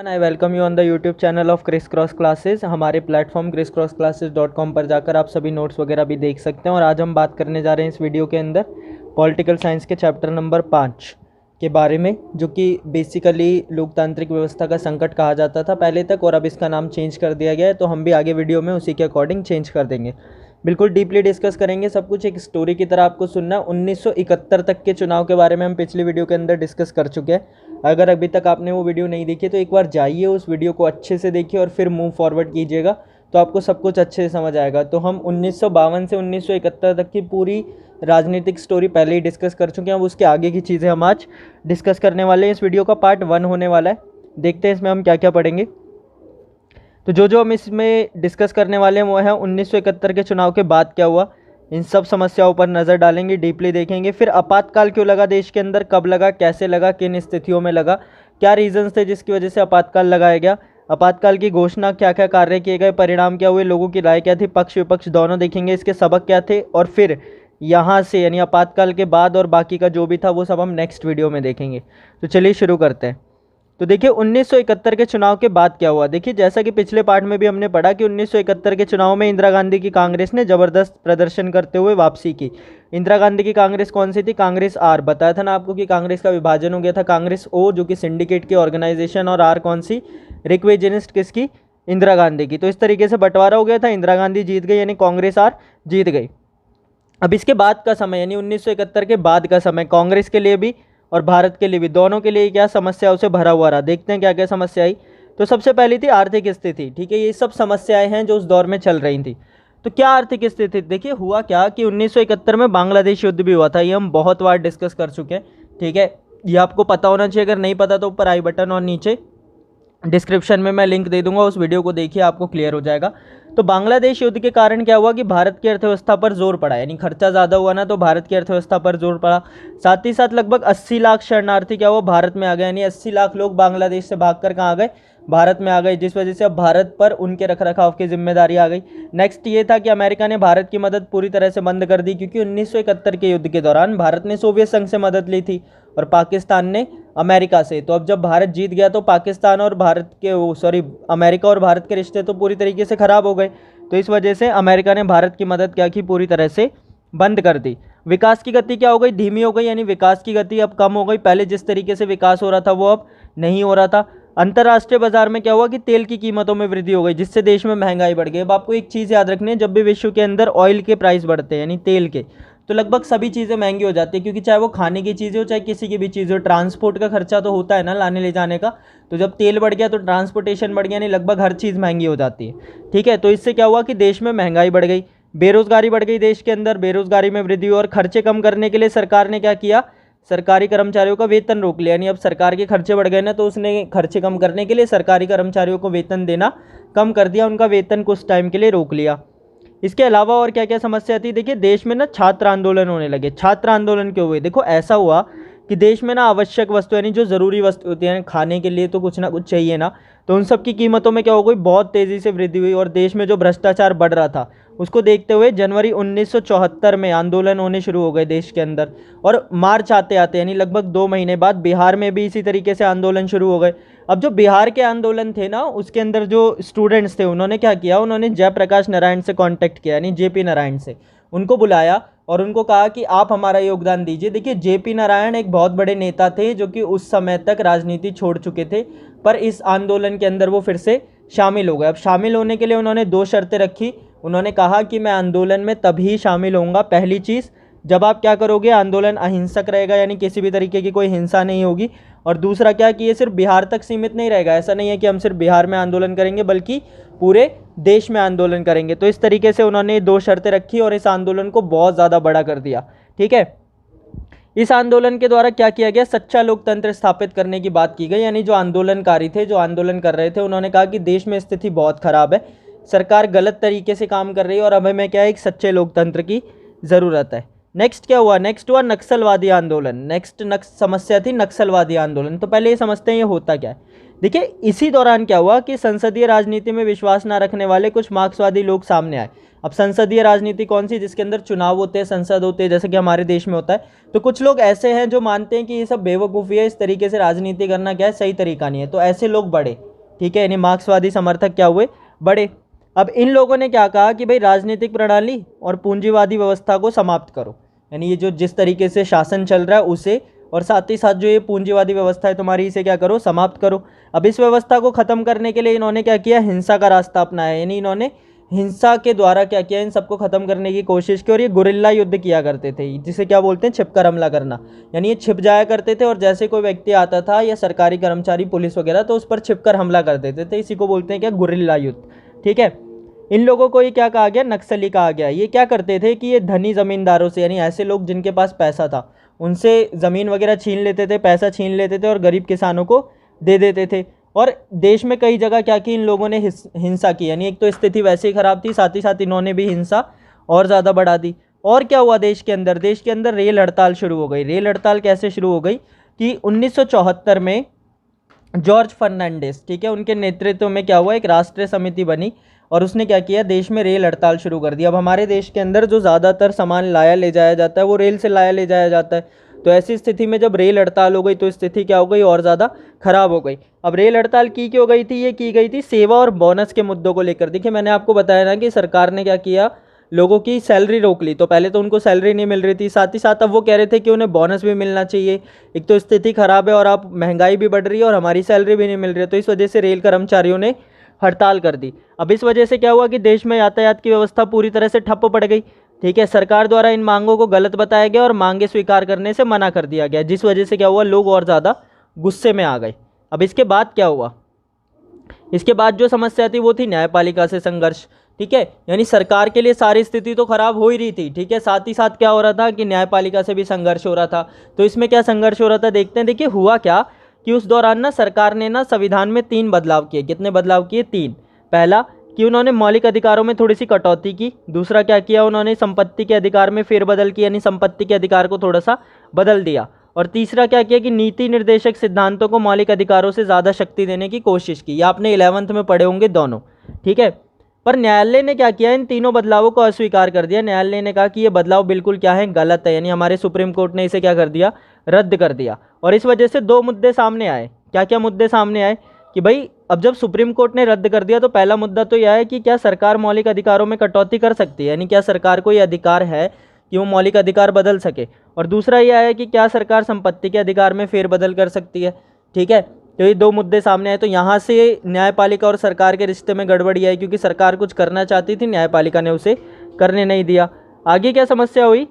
I welcome you on the YouTube channel of criss cross classes. हमारे platform chriscrossclasses.com पर जाकर आप सभी नोट्स वगैरह भी देख सकते हैं। और आज हम बात करने जा रहे हैं इस वीडियो के अंदर पॉलिटिकल साइंस के चैप्टर नंबर 5 के बारे में, जो कि बेसिकली लोकतांत्रिक व्यवस्था का संकट कहा जाता था पहले तक, और अब इसका नाम चेंज कर दिया गया है। तो हम भी आगे वीडियो में उसी के अकॉर्डिंग चेंज कर देंगे। बिल्कुल डीपली डिस्कस करेंगे सब कुछ, एक स्टोरी की तरह आपको सुनना है। 1971 तक के चुनाव के बारे में हम पिछली वीडियो के अंदर डिस्कस कर चुके हैं। अगर अभी तक आपने वो वीडियो नहीं देखी तो एक बार जाइए, उस वीडियो को अच्छे से देखिए और फिर मूव फॉरवर्ड कीजिएगा, तो आपको सब कुछ अच्छे से समझ आएगा। तो हम 1952 से 1971 तक की पूरी राजनीतिक स्टोरी पहले ही डिस्कस कर चुके हैं। अब उसके आगे की चीज़ें हम आज डिस्कस करने वाले हैं। इस वीडियो का पार्ट 1 होने वाला है। देखते हैं इसमें हम क्या क्या पढ़ेंगे। तो जो हम इसमें डिस्कस करने वाले हैं वो है 1971 के चुनाव के बाद क्या हुआ, इन सब समस्याओं पर नज़र डालेंगे, डीपली देखेंगे। फिर आपातकाल क्यों लगा देश के अंदर, कब लगा, कैसे लगा, किन स्थितियों में लगा, क्या रीजंस थे जिसकी वजह से आपातकाल लगाया गया, आपातकाल की घोषणा, क्या क्या कार्य किए गए, परिणाम क्या हुए, लोगों की राय क्या थी, पक्ष विपक्ष दोनों देखेंगे, इसके सबक क्या थे। और फिर यहाँ से यानी आपातकाल के बाद और बाकी का जो भी था वो सब हम नेक्स्ट वीडियो में देखेंगे। तो चलिए शुरू करते हैं। तो देखिए 1971 के चुनाव के बाद क्या हुआ। देखिए जैसा कि पिछले पार्ट में भी हमने पढ़ा कि 1971 के चुनाव में इंदिरा गांधी की कांग्रेस ने ज़बरदस्त प्रदर्शन करते हुए वापसी की। इंदिरा गांधी की कांग्रेस कौन सी थी? कांग्रेस आर। बताया था ना आपको कि कांग्रेस का विभाजन हो गया था। कांग्रेस ओ जो कि सिंडिकेट की ऑर्गेनाइजेशन, और आर कौन सी? रिक्वेजनिस्ट किसकी? इंदिरा गांधी की। तो इस तरीके से बंटवारा हो गया था, इंदिरा गांधी जीत गई यानी कांग्रेस आर जीत गई। अब इसके बाद का समय यानी 1971 के बाद का समय कांग्रेस के लिए भी और भारत के लिए भी, दोनों के लिए क्या समस्याओं से भरा हुआ रहा। देखते हैं क्या क्या समस्या आई। तो सबसे पहली थी आर्थिक स्थिति। ठीक है, ये सब समस्याएं हैं जो उस दौर में चल रही थी। तो क्या आर्थिक स्थिति? देखिए हुआ क्या कि 1971 में बांग्लादेश युद्ध भी हुआ था। ये हम बहुत बार डिस्कस कर चुके हैं। ठीक है, ये आपको पता होना चाहिए। अगर नहीं पता तो ऊपर आई बटन और नीचे डिस्क्रिप्शन में मैं लिंक दे दूंगा, उस वीडियो को देखिए, आपको क्लियर हो जाएगा। तो बांग्लादेश युद्ध के कारण क्या हुआ कि भारत की अर्थव्यवस्था पर जोर पड़ा, यानी खर्चा ज़्यादा हुआ ना, तो भारत की अर्थव्यवस्था पर जोर पड़ा। साथ ही साथ लगभग 80 लाख शरणार्थी क्या हुआ, भारत में आ गए, यानी 80 लाख लोग बांग्लादेश से भागकर कहाँ आ गए? भारत में आ गए, जिस वजह से अब भारत पर उनके रखरखाव की जिम्मेदारी आ गई। नेक्स्ट ये था कि अमेरिका ने भारत की मदद पूरी तरह से बंद कर दी, क्योंकि 1971 के युद्ध के दौरान भारत ने सोवियत संघ से मदद ली थी और पाकिस्तान ने अमेरिका से। तो अब जब भारत जीत गया तो पाकिस्तान और भारत के अमेरिका और भारत के रिश्ते तो पूरी तरीके से ख़राब हो गए। तो इस वजह से अमेरिका ने भारत की मदद क्या की? पूरी तरह से बंद कर दी। विकास की गति क्या हो गई? धीमी हो गई, यानी विकास की गति अब कम हो गई। पहले जिस तरीके से विकास हो रहा था वो अब नहीं हो रहा था। अंतर्राष्ट्रीय बाजार में क्या हुआ कि तेल की कीमतों में वृद्धि हो गई, जिससे देश में महंगाई बढ़ गई। अब आपको एक चीज़ याद रखनी है, जब भी विश्व के अंदर ऑयल के प्राइस बढ़ते हैं यानी तेल के, तो लगभग सभी चीज़ें महंगी हो जाती है, क्योंकि चाहे वो खाने की चीज़ें हो चाहे किसी की भी चीज़ हो, ट्रांसपोर्ट का खर्चा तो होता है ना लाने ले जाने का। तो जब तेल बढ़ गया तो ट्रांसपोर्टेशन बढ़ गया, यानी लगभग हर चीज़ महंगी हो जाती है। ठीक है, तो इससे क्या हुआ कि देश में महंगाई बढ़ गई, बेरोजगारी बढ़ गई देश के अंदर, बेरोजगारी में वृद्धि। और खर्चे कम करने के लिए सरकार ने क्या किया? सरकारी कर्मचारियों का वेतन रोक लिया, यानी अब सरकार के खर्चे बढ़ गए ना, तो उसने खर्चे कम करने के लिए सरकारी कर्मचारियों को वेतन देना कम कर दिया, उनका वेतन कुछ टाइम के लिए रोक लिया। इसके अलावा और क्या क्या समस्या थी? देखिए देश में ना छात्र आंदोलन होने लगे। छात्र आंदोलन क्यों हुए? देखो ऐसा हुआ कि देश में ना आवश्यक वस्तु यानी जो ज़रूरी वस्तु होती है, खाने के लिए तो कुछ ना कुछ चाहिए ना, तो उन सब की कीमतों में क्या हो गई? बहुत तेज़ी से वृद्धि हुई। और देश में जो भ्रष्टाचार बढ़ रहा था उसको देखते हुए जनवरी 1974 में आंदोलन होने शुरू हो गए देश के अंदर। और मार्च आते आते यानी लगभग 2 महीने बाद बिहार में भी इसी तरीके से आंदोलन शुरू हो गए। अब जो बिहार के आंदोलन थे ना, उसके अंदर जो स्टूडेंट्स थे उन्होंने क्या किया? उन्होंने जयप्रकाश नारायण से कांटेक्ट किया, यानी जेपी नारायण से, उनको बुलाया और उनको कहा कि आप हमारा योगदान दीजिए। देखिए जेपी नारायण एक बहुत बड़े नेता थे जो कि उस समय तक राजनीति छोड़ चुके थे, पर इस आंदोलन के अंदर वो फिर से शामिल हो गए। अब शामिल होने के लिए उन्होंने 2 शर्तें रखी। उन्होंने कहा कि मैं आंदोलन में तभी शामिल होऊंगा, पहली चीज़ जब आप क्या करोगे? आंदोलन अहिंसक रहेगा, यानी किसी भी तरीके की कोई हिंसा नहीं होगी। और दूसरा क्या कि ये सिर्फ बिहार तक सीमित नहीं रहेगा, ऐसा नहीं है कि हम सिर्फ बिहार में आंदोलन करेंगे बल्कि पूरे देश में आंदोलन करेंगे। तो इस तरीके से उन्होंने 2 शर्तें रखी और इस आंदोलन को बहुत ज़्यादा बड़ा कर दिया। ठीक है, इस आंदोलन के द्वारा क्या किया गया? सच्चा लोकतंत्र स्थापित करने की बात की गई, यानी जो आंदोलनकारी थे, जो आंदोलन कर रहे थे, उन्होंने कहा कि देश में स्थिति बहुत ख़राब है, सरकार गलत तरीके से काम कर रही है और अब हमें क्या है? एक सच्चे लोकतंत्र की ज़रूरत है। नेक्स्ट क्या हुआ? नेक्स्ट हुआ नक्सलवादी आंदोलन। नेक्स्ट समस्या थी नक्सलवादी आंदोलन। तो पहले ये समझते हैं ये होता क्या है। देखिए इसी दौरान क्या हुआ कि संसदीय राजनीति में विश्वास ना रखने वाले कुछ मार्क्सवादी लोग सामने आए। अब संसदीय राजनीति कौन सी? जिसके अंदर चुनाव होते हैं, संसद होते हैं, जैसे कि हमारे देश में होता है। तो कुछ लोग ऐसे हैं जो मानते हैं कि ये सब बेवकूफ़ी है, इस तरीके से राजनीति करना क्या है? सही तरीका नहीं है। तो ऐसे लोग बढ़े। ठीक है, यानी मार्क्सवादी समर्थक क्या हुए, बढ़े। अब इन लोगों ने क्या कहा कि भाई राजनीतिक प्रणाली और पूंजीवादी व्यवस्था को समाप्त करो, यानी ये जो जिस तरीके से शासन चल रहा है उसे, और साथ ही साथ जो ये पूंजीवादी व्यवस्था है तुम्हारी, इसे क्या करो, समाप्त करो। अब इस व्यवस्था को ख़त्म करने के लिए इन्होंने क्या किया, हिंसा का रास्ता अपनाया, यानी इन्होंने हिंसा के द्वारा क्या किया, इन सबको ख़त्म करने की कोशिश की। और ये गुरिल्ला युद्ध किया करते थे, जिसे क्या बोलते हैं, छिपकर हमला करना, यानी ये छिप जाया करते थे और जैसे कोई व्यक्ति आता था या सरकारी कर्मचारी, पुलिस वगैरह, तो उस पर छिपकर हमला कर देते थे। इसी को बोलते हैं क्या, गुरिल्ला युद्ध। ठीक है, इन लोगों को ये क्या कहा गया, नक्सली कहा गया। ये क्या करते थे कि ये धनी ज़मींदारों से, यानी ऐसे लोग जिनके पास पैसा था, उनसे ज़मीन वगैरह छीन लेते थे, पैसा छीन लेते थे और गरीब किसानों को दे देते थे। और देश में कई जगह क्या की इन लोगों ने, हिंसा की, यानी एक तो स्थिति वैसे ही ख़राब थी, साथ ही साथ इन्होंने भी हिंसा और ज़्यादा बढ़ा दी। और क्या हुआ देश के अंदर रेल हड़ताल शुरू हो गई। रेल हड़ताल कैसे शुरू हो गई कि 1974 में जॉर्ज फर्नांडिस, ठीक है, उनके नेतृत्व में क्या हुआ, एक राष्ट्रीय समिति बनी और उसने क्या किया, देश में रेल हड़ताल शुरू कर दिया। अब हमारे देश के अंदर जो ज़्यादातर सामान लाया ले जाया जाता है वो रेल से लाया ले जाया जाता है, तो ऐसी स्थिति में जब रेल हड़ताल हो गई तो स्थिति क्या हो गई, और ज़्यादा खराब हो गई। अब रेल हड़ताल की क्यों गई थी, ये की गई थी सेवा और बोनस के मुद्दों को लेकर। देखिए मैंने आपको बताया ना कि सरकार ने क्या किया, लोगों की सैलरी रोक ली। तो पहले तो उनको सैलरी नहीं मिल रही थी, साथ ही साथ अब वो कह रहे थे कि उन्हें बोनस भी मिलना चाहिए। एक तो स्थिति खराब है और आप महंगाई भी बढ़ रही है और हमारी सैलरी भी नहीं मिल रही है, तो इस वजह से रेल कर्मचारियों ने हड़ताल कर दी। अब इस वजह से क्या हुआ कि देश में यातायात की व्यवस्था पूरी तरह से ठप्प पड़ गई। ठीक है, सरकार द्वारा इन मांगों को गलत बताया गया और मांगे स्वीकार करने से मना कर दिया गया, जिस वजह से क्या हुआ, लोग और ज़्यादा गुस्से में आ गए। अब इसके बाद क्या हुआ, इसके बाद जो समस्या थी वो थी न्यायपालिका से संघर्ष। ठीक है, यानी सरकार के लिए सारी स्थिति तो खराब हो ही रही थी, ठीक है, साथ ही साथ क्या हो रहा था कि न्यायपालिका से भी संघर्ष हो रहा था। तो इसमें क्या संघर्ष हो रहा था, देखते हैं। देखिए हुआ क्या कि उस दौरान ना सरकार ने ना संविधान में 3 बदलाव किए। कितने बदलाव किए, 3। पहला कि उन्होंने मौलिक अधिकारों में थोड़ी सी कटौती की। दूसरा क्या किया, उन्होंने संपत्ति के अधिकार में फेरबदल की, यानी संपत्ति के अधिकार को थोड़ा सा बदल दिया। और तीसरा क्या किया कि नीति निर्देशक सिद्धांतों को मौलिक अधिकारों से ज़्यादा शक्ति देने की कोशिश की। ये आपने 11वीं में पढ़े होंगे दोनों, ठीक है। पर न्यायालय ने क्या किया, इन तीनों बदलावों को अस्वीकार कर दिया। न्यायालय ने कहा कि ये बदलाव बिल्कुल क्या है, गलत है, यानी हमारे सुप्रीम कोर्ट ने इसे क्या कर दिया, रद्द कर दिया। और इस वजह से 2 मुद्दे सामने आए। क्या क्या मुद्दे सामने आए कि भाई अब जब सुप्रीम कोर्ट ने रद्द कर दिया तो पहला मुद्दा तो यह है कि क्या सरकार मौलिक अधिकारों में कटौती कर सकती है, यानी क्या सरकार को ये अधिकार है कि वो मौलिक अधिकार बदल सके। और दूसरा यह है कि क्या सरकार संपत्ति के अधिकार में फेरबदल कर सकती है। ठीक है, तो ये 2 मुद्दे सामने आए। तो यहाँ से न्यायपालिका और सरकार के रिश्ते में गड़बड़ी आई, क्योंकि सरकार कुछ करना चाहती थी, न्यायपालिका ने उसे करने नहीं दिया। आगे क्या समस्या हुई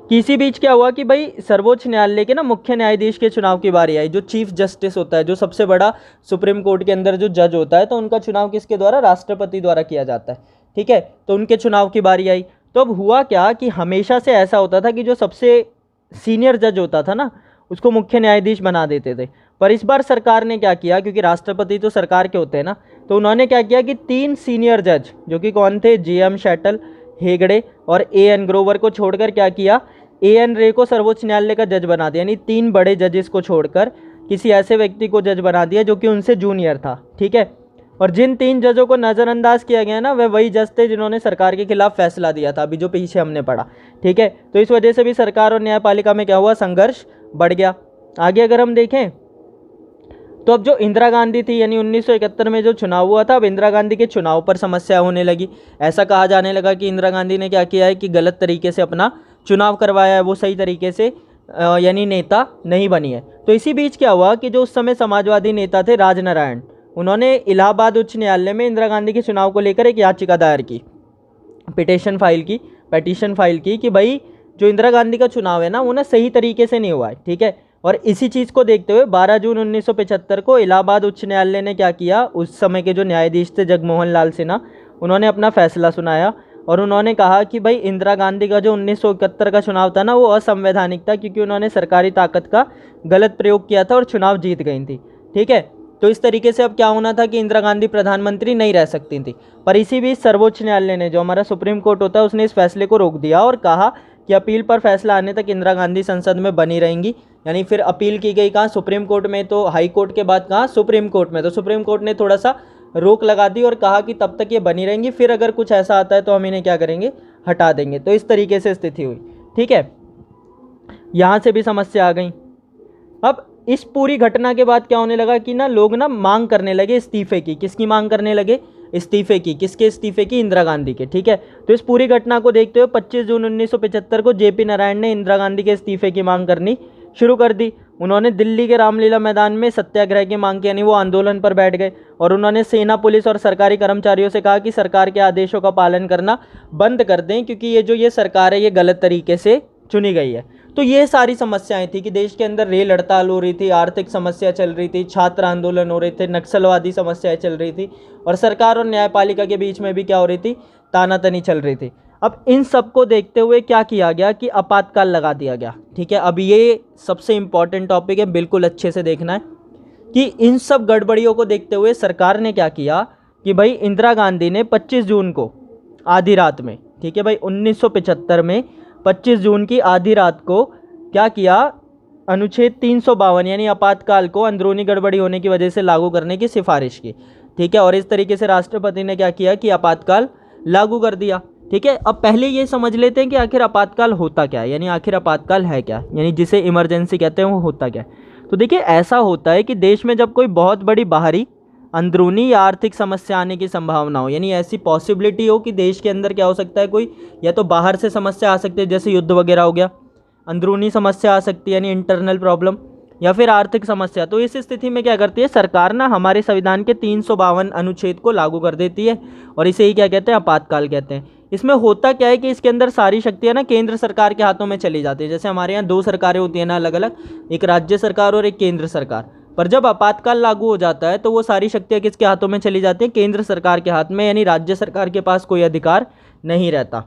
कि इसी बीच क्या हुआ कि भाई सर्वोच्च न्यायालय के ना मुख्य न्यायाधीश के चुनाव की बारी आई। जो चीफ जस्टिस होता है, जो सबसे बड़ा सुप्रीम कोर्ट के अंदर जो जज होता है, तो उनका चुनाव किसके द्वारा, राष्ट्रपति द्वारा किया जाता है। ठीक है, तो उनके चुनाव की बारी आई। तो अब हुआ क्या कि हमेशा से ऐसा होता था कि जो सबसे सीनियर जज होता था ना, उसको मुख्य न्यायाधीश बना देते थे। पर इस बार सरकार ने क्या किया, क्योंकि राष्ट्रपति तो सरकार के होते हैं ना, तो उन्होंने क्या किया कि 3 सीनियर जज, जो कि कौन थे, JM शैटल, हेगड़े और AN ग्रोवर को छोड़कर क्या किया, AN रे को सर्वोच्च न्यायालय का जज बना दिया। यानी 3 बड़े जजेस को छोड़कर किसी ऐसे व्यक्ति को जज बना दिया जो कि उनसे जूनियर था। ठीक है, और जिन 3 जजों को नज़रअंदाज किया गया ना, वे वही जज थे जिन्होंने सरकार के खिलाफ फैसला दिया था, अभी जो पीछे हमने पढ़ा। ठीक है, तो इस वजह से भी सरकार और न्यायपालिका में क्या हुआ, संघर्ष बढ़ गया। आगे अगर हम देखें तो अब जो इंदिरा गांधी थी, यानी 1971 में जो चुनाव हुआ था, अब इंदिरा गांधी के चुनाव पर समस्या होने लगी। ऐसा कहा जाने लगा कि इंदिरा गांधी ने क्या किया है कि गलत तरीके से अपना चुनाव करवाया है, वो सही तरीके से यानी नेता नहीं बनी है। तो इसी बीच क्या हुआ कि जो उस समय समाजवादी नेता थे राजनारायण, उन्होंने इलाहाबाद उच्च न्यायालय में इंदिरा गांधी के चुनाव को लेकर एक याचिका दायर की, पिटीशन फाइल की कि भाई जो इंदिरा गांधी का चुनाव है ना, वो ना सही तरीके से नहीं हुआ है। ठीक है, और इसी चीज़ को देखते हुए 12 जून 1975 को इलाहाबाद उच्च न्यायालय ने क्या किया, उस समय के जो न्यायाधीश थे जगमोहन लाल सिन्हा, उन्होंने अपना फैसला सुनाया और उन्होंने कहा कि भाई इंदिरा गांधी का जो 1971 का चुनाव था ना, वो असंवैधानिक था, क्योंकि उन्होंने सरकारी ताकत का गलत प्रयोग किया था और चुनाव जीत गई थी। ठीक है, तो इस तरीके से अब क्या होना था कि इंदिरा गांधी प्रधानमंत्री नहीं रह सकती थी। पर इसी बीच सर्वोच्च न्यायालय ने, जो हमारा सुप्रीम कोर्ट होता है, उसने इस फैसले को रोक दिया और कहा कि अपील पर फैसला आने तक इंदिरा गांधी संसद में बनी रहेंगी। यानी फिर अपील की गई कहाँ, सुप्रीम कोर्ट में, तो हाई कोर्ट के बाद कहाँ, सुप्रीम कोर्ट में। तो सुप्रीम कोर्ट ने थोड़ा सा रोक लगा दी और कहा कि तब तक ये बनी रहेंगी, फिर अगर कुछ ऐसा आता है तो हम इन्हें क्या करेंगे, हटा देंगे। तो इस तरीके से स्थिति हुई। ठीक है, यहाँ से भी समस्या आ गई। अब इस पूरी घटना के बाद क्या होने लगा कि ना लोग ना मांग करने लगे इस्तीफे की। किसकी मांग करने लगे? इस्तीफे की। किसके इस्तीफे की? इंदिरा गांधी के। ठीक है, तो इस पूरी घटना को देखते हुए 25 जून 1975 को जेपी नारायण ने इंदिरा गांधी के इस्तीफे की मांग करनी शुरू कर दी। उन्होंने दिल्ली के रामलीला मैदान में सत्याग्रह की मांग की, यानी वो आंदोलन पर बैठ गए और उन्होंने सेना, पुलिस और सरकारी कर्मचारियों से कहा कि सरकार के आदेशों का पालन करना बंद कर दें, क्योंकि ये सरकार है ये गलत तरीके से चुनी गई है। तो ये सारी समस्याएं थी कि देश के अंदर रेल हड़ताल हो रही थी, आर्थिक समस्या चल रही थी, छात्र आंदोलन हो रहे थे, नक्सलवादी समस्याएं चल रही थी और सरकार और न्यायपालिका के बीच में भी क्या हो रही थी? तानातनी चल रही थी। अब इन सब को देखते हुए क्या किया गया कि आपातकाल लगा दिया गया। ठीक है, अब ये सबसे इंपॉर्टेंट टॉपिक है, बिल्कुल अच्छे से देखना है कि इन सब गड़बड़ियों को देखते हुए सरकार ने क्या किया कि भाई इंदिरा गांधी ने 25 जून को आधी रात में, ठीक है भाई 1975 में 25 जून की आधी रात को क्या किया? अनुच्छेद 352 यानी आपातकाल को अंदरूनी गड़बड़ी होने की वजह से लागू करने की सिफारिश की। ठीक है, और इस तरीके से राष्ट्रपति ने क्या किया कि आपातकाल लागू कर दिया। ठीक है, अब पहले ये समझ लेते हैं कि आखिर आपातकाल होता क्या है, यानी आखिर आपातकाल है क्या, यानी जिसे इमरजेंसी कहते हैं वो होता क्या है। तो देखिए, ऐसा होता है कि देश में जब कोई बहुत बड़ी बाहरी, अंदरूनी या आर्थिक समस्या आने की संभावना हो, यानी ऐसी पॉसिबिलिटी हो कि देश के अंदर क्या हो सकता है, कोई या तो बाहर से समस्या आ सकती है जैसे युद्ध वगैरह हो गया, अंदरूनी समस्या आ सकती है यानी इंटरनल प्रॉब्लम, या फिर आर्थिक समस्या। तो इस स्थिति में क्या करती है सरकार ना, हमारे संविधान के 352 अनुच्छेद को लागू कर देती है और इसे ही क्या कहते हैं? आपातकाल कहते हैं। इसमें होता क्या है कि इसके अंदर सारी शक्तियां ना केंद्र सरकार के हाथों में चली जाती है। जैसे हमारे यहाँ 2 सरकारें होती हैं ना अलग अलग, एक राज्य सरकार और एक केंद्र सरकार। पर जब आपातकाल लागू हो जाता है तो वो सारी शक्तियां किसके हाथों में चली जाती हैं? केंद्र सरकार के हाथ में, यानी राज्य सरकार के पास कोई अधिकार नहीं रहता।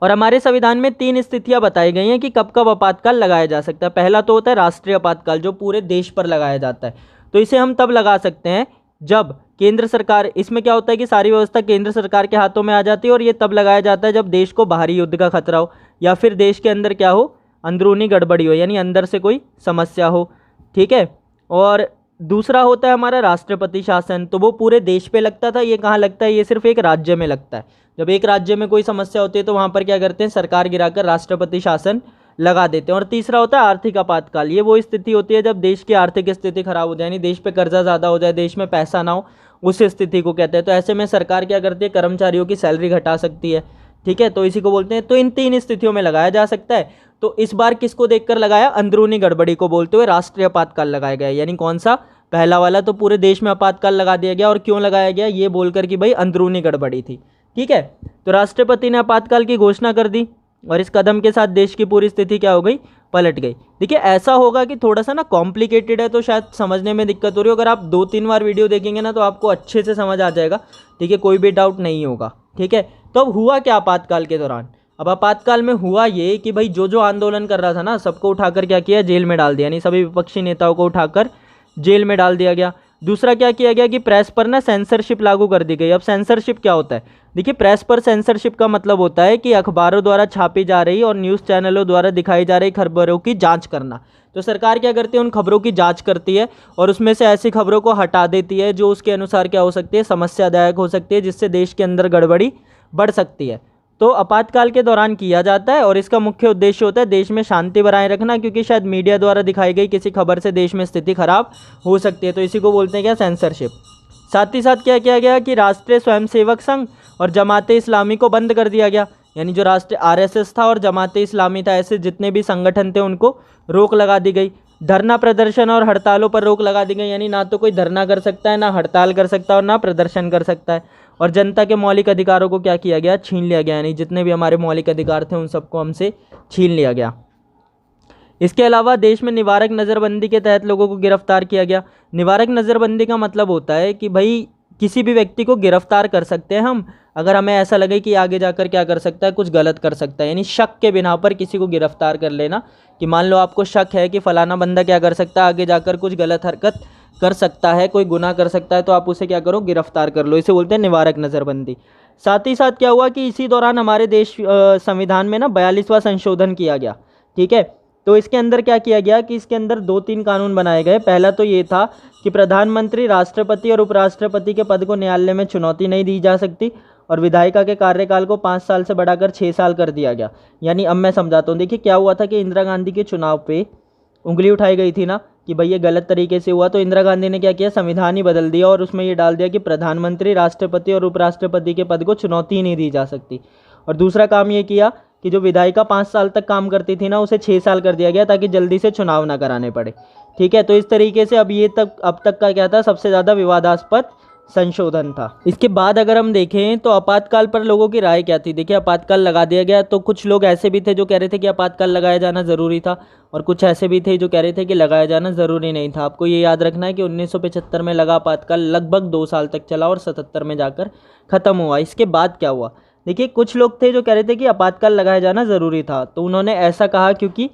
और हमारे संविधान में 3 स्थितियां बताई गई हैं कि कब कब आपातकाल लगाया जा सकता है। पहला तो होता है राष्ट्रीय आपातकाल, जो पूरे देश पर लगाया जाता है। तो इसे हम तब लगा सकते हैं जब केंद्र सरकार, इसमें क्या होता है कि सारी व्यवस्था केंद्र सरकार के हाथों में आ जाती है और ये तब लगाया जाता है जब देश को बाहरी युद्ध का खतरा हो या फिर देश के अंदर क्या हो? अंदरूनी गड़बड़ी हो, यानी अंदर से कोई समस्या हो। ठीक है, और दूसरा होता है हमारा राष्ट्रपति शासन। तो वो पूरे देश पे लगता था, ये कहाँ लगता है? ये सिर्फ एक राज्य में लगता है। जब एक राज्य में कोई समस्या होती है तो वहाँ पर क्या करते हैं? सरकार गिराकर राष्ट्रपति शासन लगा देते हैं। और तीसरा होता है आर्थिक आपातकाल। ये वो स्थिति होती है जब देश की आर्थिक स्थिति खराब हो जाए, यानी देश पे कर्जा ज़्यादा हो जाए, देश में पैसा ना हो, उस स्थिति को कहते हैं। तो ऐसे में सरकार क्या करती है? कर्मचारियों की सैलरी घटा सकती है। ठीक है, तो इसी को बोलते हैं। तो इन 3 स्थितियों में लगाया जा सकता है। तो इस बार किसको देखकर लगाया? अंदरूनी गड़बड़ी को बोलते हुए राष्ट्रीय आपातकाल लगाया गया। यानी कौन सा? पहला वाला। तो पूरे देश में आपातकाल लगा दिया गया। और क्यों लगाया गया? ये बोलकर कि भाई अंदरूनी गड़बड़ी थी। ठीक है, तो राष्ट्रपति ने आपातकाल की घोषणा कर दी और इस कदम के साथ देश की पूरी स्थिति क्या हो गई? पलट गई। देखिए, ऐसा होगा कि थोड़ा सा ना कॉम्प्लिकेटेड है तो शायद समझने में दिक्कत हो रही हो। अगर आप 2-3 बार वीडियो देखेंगे ना तो आपको अच्छे से समझ आ जाएगा। ठीक है, कोई भी डाउट नहीं होगा। ठीक है, तो अब हुआ क्या आपातकाल के दौरान? अब आपातकाल में हुआ ये कि भाई जो आंदोलन कर रहा था ना, सबको उठाकर क्या किया? जेल में डाल दिया, यानी सभी विपक्षी नेताओं को उठाकर जेल में डाल दिया गया। दूसरा क्या किया गया कि प्रेस पर ना सेंसरशिप लागू कर दी गई। अब सेंसरशिप क्या होता है? देखिए, प्रेस पर सेंसरशिप का मतलब होता है कि अखबारों द्वारा छापी जा रही और न्यूज़ चैनलों द्वारा दिखाई जा रही खबरों की जांच करना। तो सरकार क्या करती है? उन खबरों की जांच करती है और उसमें से ऐसी खबरों को हटा देती है जो उसके अनुसार क्या हो सकती है? समस्यादायक हो सकती है, जिससे देश के अंदर गड़बड़ी बढ़ सकती है। तो आपातकाल के दौरान किया जाता है और इसका मुख्य उद्देश्य होता है देश में शांति बनाए रखना, क्योंकि शायद मीडिया द्वारा दिखाई गई किसी खबर से देश में स्थिति खराब हो सकती है। तो इसी को बोलते हैं क्या? सेंसरशिप। साथ ही साथ क्या किया गया कि राष्ट्रीय स्वयंसेवक संघ और जमाते इस्लामी को बंद कर दिया गया। यानी जो राष्ट्रीय आरएसएस था और जमाते इस्लामी था, ऐसे जितने भी संगठन थे उनको रोक लगा दी गई। धरना, प्रदर्शन और हड़तालों पर रोक लगा दी गई, यानी ना तो कोई धरना कर सकता है, ना हड़ताल कर सकता है और ना प्रदर्शन कर सकता है। और जनता के मौलिक अधिकारों को क्या किया गया? छीन लिया गया, यानी जितने भी हमारे मौलिक अधिकार थे उन सबको हमसे छीन लिया गया। इसके अलावा देश में निवारक नज़रबंदी के तहत लोगों को गिरफ्तार किया गया। निवारक नज़रबंदी का मतलब होता है कि भाई किसी भी व्यक्ति को गिरफ्तार कर सकते हैं हम, अगर हमें ऐसा लगे कि आगे जाकर क्या कर सकता है? कुछ गलत कर सकता है। यानी शक के बिना पर किसी को गिरफ्तार कर लेना, कि मान लो आपको शक है कि फलाना बंदा क्या कर सकता है, आगे जाकर कुछ गलत हरकत कर सकता है, कोई गुनाह कर सकता है, तो आप उसे क्या करो? गिरफ्तार कर लो। इसे बोलते हैं निवारक नज़रबंदी। साथ ही साथ क्या हुआ कि इसी दौरान हमारे देश संविधान में ना 42वां संशोधन किया गया। ठीक है, तो इसके अंदर क्या किया गया कि इसके अंदर 2-3 कानून बनाए गए। पहला तो ये था कि प्रधानमंत्री, राष्ट्रपति और उपराष्ट्रपति के पद को न्यायालय में चुनौती नहीं दी जा सकती और विधायिका के कार्यकाल को 5 साल से बढ़ाकर 6 साल कर दिया गया। यानी अब मैं समझाता हूँ। देखिए, क्या हुआ था कि इंदिरा गांधी के चुनाव पे उंगली उठाई गई थी ना, कि भाई ये गलत तरीके से हुआ, तो इंदिरा गांधी ने क्या किया, संविधान ही बदल दिया और उसमें ये डाल दिया कि प्रधानमंत्री, राष्ट्रपति और उपराष्ट्रपति के पद को चुनौती ही नहीं दी जा सकती। और दूसरा काम ये किया कि जो विधायिका 5 साल तक काम करती थी ना, उसे 6 साल कर दिया गया ताकि जल्दी से चुनाव ना कराने पड़े। ठीक है, तो इस तरीके से अब तक का क्या था, सबसे ज़्यादा विवादास्पद संशोधन था। इसके बाद अगर हम देखें तो आपातकाल पर लोगों की राय क्या थी। देखिए, आपातकाल लगा दिया गया तो कुछ लोग ऐसे भी थे जो कह रहे थे कि आपातकाल लगाया जाना ज़रूरी था, और कुछ ऐसे भी थे जो कह रहे थे कि लगाया जाना ज़रूरी नहीं था। आपको ये याद रखना है कि 1975 में लगा आपातकाल लगभग 2 साल तक चला और 77 में जाकर ख़त्म हुआ। इसके बाद क्या हुआ, देखिए कुछ लोग थे जो कह रहे थे कि आपातकाल लगाया जाना ज़रूरी था, तो उन्होंने ऐसा कहा क्योंकि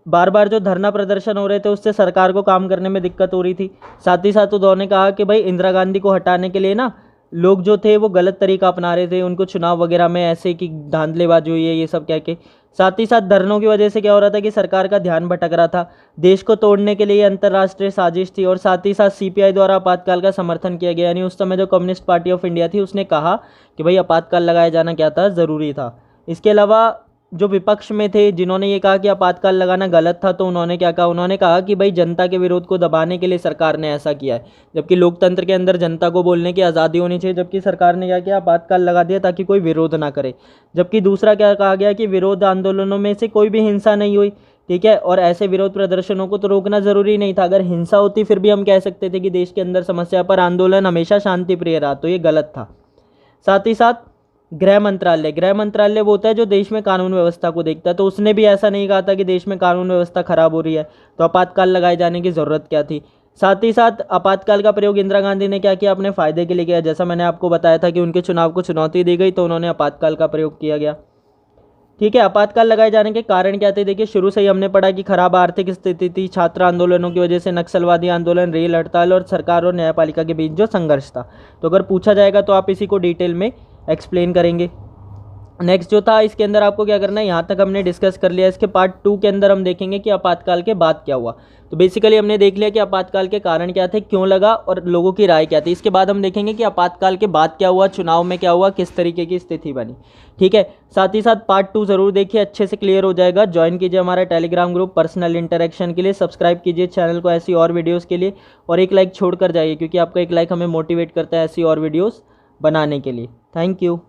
बार बार जो धरना प्रदर्शन हो रहे थे उससे सरकार को काम करने में दिक्कत हो रही थी। साथ ही साथ उन्होंने कहा कि भाई इंदिरा गांधी को हटाने के लिए ना लोग जो थे वो गलत तरीका अपना रहे थे, उनको चुनाव वगैरह में ऐसे कि धांधलेबाजी हुई है, ये सब कह के। साथ ही साथ धरनों की वजह से क्या हो रहा था कि सरकार का ध्यान भटक रहा था, देश को तोड़ने के लिए अंतर्राष्ट्रीय साजिश थी। और साथ ही साथ सीपीआई द्वारा आपातकाल का समर्थन किया गया, यानी उस समय जो कम्युनिस्ट पार्टी ऑफ इंडिया थी उसने कहा कि भाई आपातकाल लगाया जाना क्या था, ज़रूरी था। इसके अलावा जो विपक्ष में थे जिन्होंने ये कहा कि आपातकाल लगाना गलत था, तो उन्होंने क्या कहा, उन्होंने कहा कि भाई जनता के विरोध को दबाने के लिए सरकार ने ऐसा किया है, जबकि लोकतंत्र के अंदर जनता को बोलने की आज़ादी होनी चाहिए। जबकि सरकार ने क्या किया, आपातकाल लगा दिया ताकि कोई विरोध ना करे। जबकि दूसरा क्या कहा गया कि विरोध आंदोलनों में से कोई भी हिंसा नहीं हुई। ठीक है, और ऐसे विरोध प्रदर्शनों को तो रोकना ज़रूरी नहीं था। अगर हिंसा होती फिर भी हम कह सकते थे कि देश के अंदर समस्या पर आंदोलन हमेशा शांतिप्रिय रहा, तो ये गलत था। साथ ही साथ गृह मंत्रालय वो होता है जो देश में कानून व्यवस्था को देखता है, तो उसने भी ऐसा नहीं कहा था कि देश में कानून व्यवस्था खराब हो रही है, तो आपातकाल लगाए जाने की ज़रूरत क्या थी। साथ ही साथ आपातकाल का प्रयोग इंदिरा गांधी ने क्या किया, अपने फ़ायदे के लिए किया। जैसा मैंने आपको बताया था कि उनके चुनाव को चुनौती दी गई, तो उन्होंने आपातकाल का प्रयोग किया गया। ठीक है, आपातकाल लगाए जाने के कारण क्या थे, देखिए शुरू से ही हमने पढ़ा कि खराब आर्थिक स्थिति थी, छात्र आंदोलनों की वजह से, नक्सलवादी आंदोलन, रेल हड़ताल और सरकार और न्यायपालिका के बीच जो संघर्ष था। तो अगर पूछा जाएगा तो आप इसी को डिटेल में एक्सप्लेन करेंगे। नेक्स्ट जो था इसके अंदर आपको क्या करना है, यहाँ तक हमने डिस्कस कर लिया। इसके पार्ट 2 के अंदर हम देखेंगे कि आपातकाल के बाद क्या हुआ। तो बेसिकली हमने देख लिया कि आपातकाल के कारण क्या थे, क्यों लगा और लोगों की राय क्या थी। इसके बाद हम देखेंगे कि आपातकाल के बाद क्या हुआ, चुनाव में क्या हुआ, किस तरीके की स्थिति बनी। ठीक है, साथ ही साथ पार्ट 2 ज़रूर देखिए, अच्छे से क्लियर हो जाएगा। ज्वाइन कीजिए हमारा टेलीग्राम ग्रुप पर्सनल इंटरेक्शन के लिए, सब्सक्राइब कीजिए चैनल को ऐसी और वीडियोज़ के लिए, और एक लाइक छोड़ कर जाइए क्योंकि आपका एक लाइक हमें मोटिवेट करता है ऐसी और वीडियोज़ बनाने के लिए। Thank you.